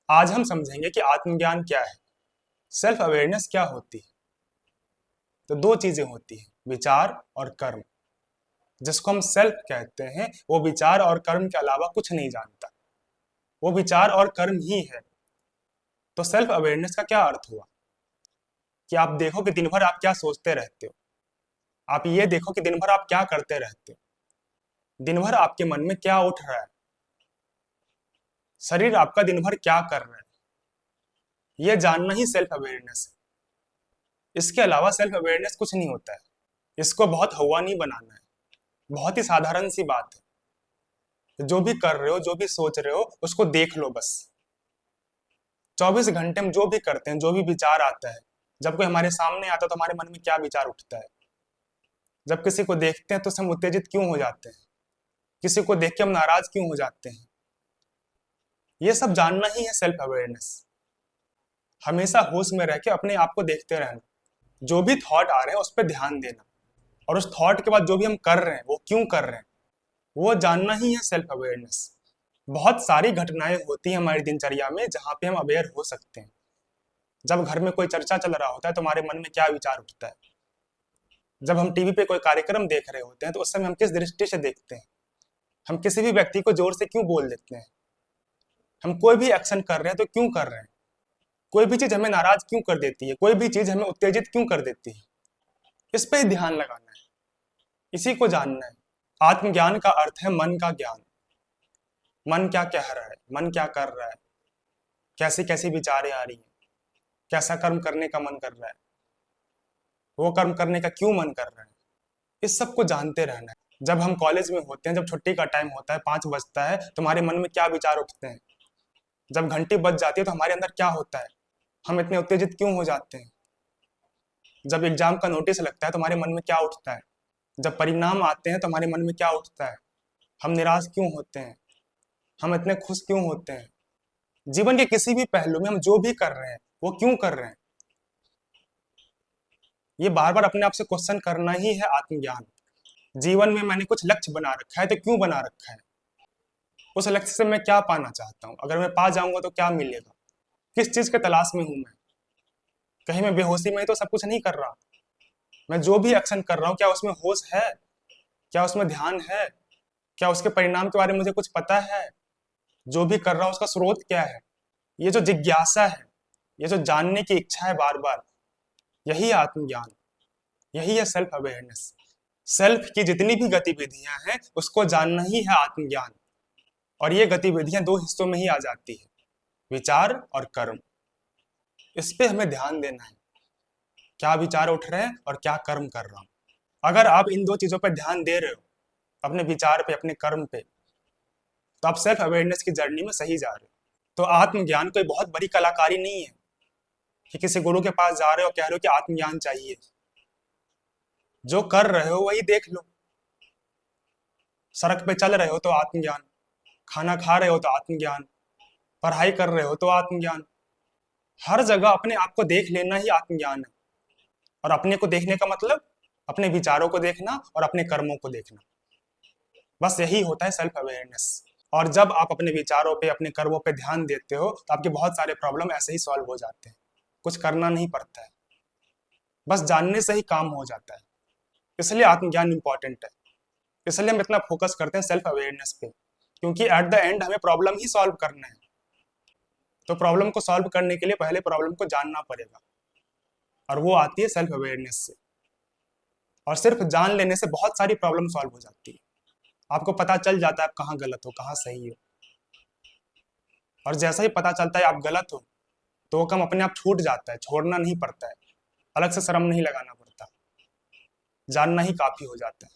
आज हम समझेंगे कि आत्मज्ञान क्या है, सेल्फ अवेयरनेस क्या होती है। तो दो चीजें होती हैं, विचार और कर्म। जिसको हम सेल्फ कहते हैं वो विचार और कर्म के अलावा कुछ नहीं जानता, वो विचार और कर्म ही है। तो सेल्फ अवेयरनेस का क्या अर्थ हुआ कि आप देखो कि दिन भर आप क्या सोचते रहते हो, आप ये देखो कि दिन भर आप क्या करते रहते हो, दिन भर आपके मन में क्या उठ रहा है, शरीर आपका दिन भर क्या कर रहा है, ये जानना ही सेल्फ अवेयरनेस है। इसके अलावा सेल्फ अवेयरनेस कुछ नहीं होता है। इसको बहुत हवा नहीं बनाना है, बहुत ही साधारण सी बात है। जो भी कर रहे हो, जो भी सोच रहे हो, उसको देख लो बस। 24 घंटे में जो भी करते हैं, जो भी विचार आता है, जब कोई हमारे सामने आता है तो हमारे मन में क्या विचार उठता है। जब किसी को देखते हैं तो हम उत्तेजित क्यों हो जाते हैं, किसी को देख के हम नाराज क्यों हो जाते हैं। ये सब जानना ही है सेल्फ अवेयरनेस। हमेशा होश में रह के अपने आप को देखते रहना, जो भी थॉट आ रहे हैं उस पर ध्यान देना, और उस थॉट के बाद जो भी हम कर रहे हैं वो क्यों कर रहे हैं, वो जानना ही है सेल्फ अवेयरनेस। बहुत सारी घटनाएं होती हैं हमारी दिनचर्या में जहाँ पे हम अवेयर हो सकते हैं। जब घर में कोई चर्चा चल रहा होता है तो हमारे मन में क्या विचार उठता है। जब हम टीवी पे कोई कार्यक्रम देख रहे होते हैं तो उस समय हम किस दृष्टि से देखते हैं। हम किसी भी व्यक्ति को जोर से क्यों बोल देते हैं। हम कोई भी एक्शन कर रहे हैं तो क्यों कर रहे हैं। कोई भी चीज हमें नाराज क्यों कर देती है, कोई भी चीज हमें उत्तेजित क्यों कर देती है। इस पे ही ध्यान लगाना है, इसी को जानना है। आत्मज्ञान का अर्थ है मन का ज्ञान। मन क्या कह रहा है, मन क्या कर रहा है, कैसी कैसी विचारें आ रही हैं, कैसा कर्म करने का मन कर रहा है, वो कर्म करने का क्यों मन कर रहा है। इस सब को जानते रहना है। जब हम कॉलेज में होते हैं, जब छुट्टी का टाइम होता है, 5 बजता है, तो हमारे मन में क्या विचार उठते हैं। जब घंटी बज जाती है तो हमारे अंदर क्या होता है, हम इतने उत्तेजित क्यों हो जाते हैं। जब एग्जाम का नोटिस लगता है तो हमारे मन में क्या उठता है। जब परिणाम आते हैं तो हमारे मन में क्या उठता है, हम निराश क्यों होते हैं, हम इतने खुश क्यों होते हैं। जीवन के किसी भी पहलू में हम जो भी कर रहे हैं वो क्यों कर रहे हैं, ये बार बार अपने आप से क्वेश्चन करना ही है आत्मज्ञान। जीवन में मैंने कुछ लक्ष्य बना रखा है तो क्यों बना रखा है, उस लक्ष्य से मैं क्या पाना चाहता हूँ, अगर मैं पा जाऊंगा तो क्या मिलेगा, किस चीज के तलाश में हूं मैं। कहीं मैं बेहोशी में ही तो सब कुछ नहीं कर रहा। मैं जो भी एक्शन कर रहा हूँ क्या उसमें होश है, क्या उसमें ध्यान है, क्या उसके परिणाम के बारे में मुझे कुछ पता है। जो भी कर रहा हूँ उसका स्रोत क्या है। ये जो जिज्ञासा है, ये जो जानने की इच्छा है बार बार, यही आत्मज्ञान, यही है सेल्फ अवेयरनेस। सेल्फ की जितनी भी गतिविधियां हैं उसको जानना ही है आत्मज्ञान। और ये गतिविधियां दो हिस्सों में ही आ जाती है, विचार और कर्म। इस पे हमें ध्यान देना है, क्या विचार उठ रहे हैं और क्या कर्म कर रहा हूं। अगर आप इन दो चीजों पर ध्यान दे रहे हो, अपने विचार पे, अपने कर्म पे, तो आप सेल्फ अवेयरनेस की जर्नी में सही जा रहे हो। तो आत्मज्ञान कोई बहुत बड़ी कलाकारी नहीं है कि किसी गुरु के पास जा रहे हो, कह रहे हो कि आत्मज्ञान चाहिए। जो कर रहे हो वही देख लो। सड़क पे चल रहे हो तो आत्मज्ञान, खाना खा रहे हो तो आत्मज्ञान, पढ़ाई कर रहे हो तो आत्मज्ञान। हर जगह अपने आप को देख लेना ही आत्मज्ञान है। और अपने को देखने का मतलब अपने विचारों को देखना और अपने कर्मों को देखना, बस यही होता है सेल्फ अवेयरनेस। और जब आप अपने विचारों पे, अपने कर्मों पे ध्यान देते हो तो आपके बहुत सारे प्रॉब्लम ऐसे ही सॉल्व हो जाते हैं। कुछ करना नहीं पड़ता है, बस जानने से ही काम हो जाता है। इसलिए आत्मज्ञान इंपॉर्टेंट है। इसलिए हम इतना फोकस करते हैं सेल्फ अवेयरनेस पे, क्योंकि एट द एंड हमें प्रॉब्लम ही सॉल्व करना है। तो प्रॉब्लम को सॉल्व करने के लिए पहले प्रॉब्लम को जानना पड़ेगा, और वो आती है सेल्फ अवेयरनेस से। और सिर्फ जान लेने से बहुत सारी प्रॉब्लम सॉल्व हो जाती है। आपको पता चल जाता है आप कहाँ गलत हो, कहाँ सही हो। और जैसा ही पता चलता है आप गलत हो तो वो काम अपने आप छूट जाता है, छोड़ना नहीं पड़ता है, अलग से श्रम नहीं लगाना पड़ता, जानना ही काफी हो जाता है।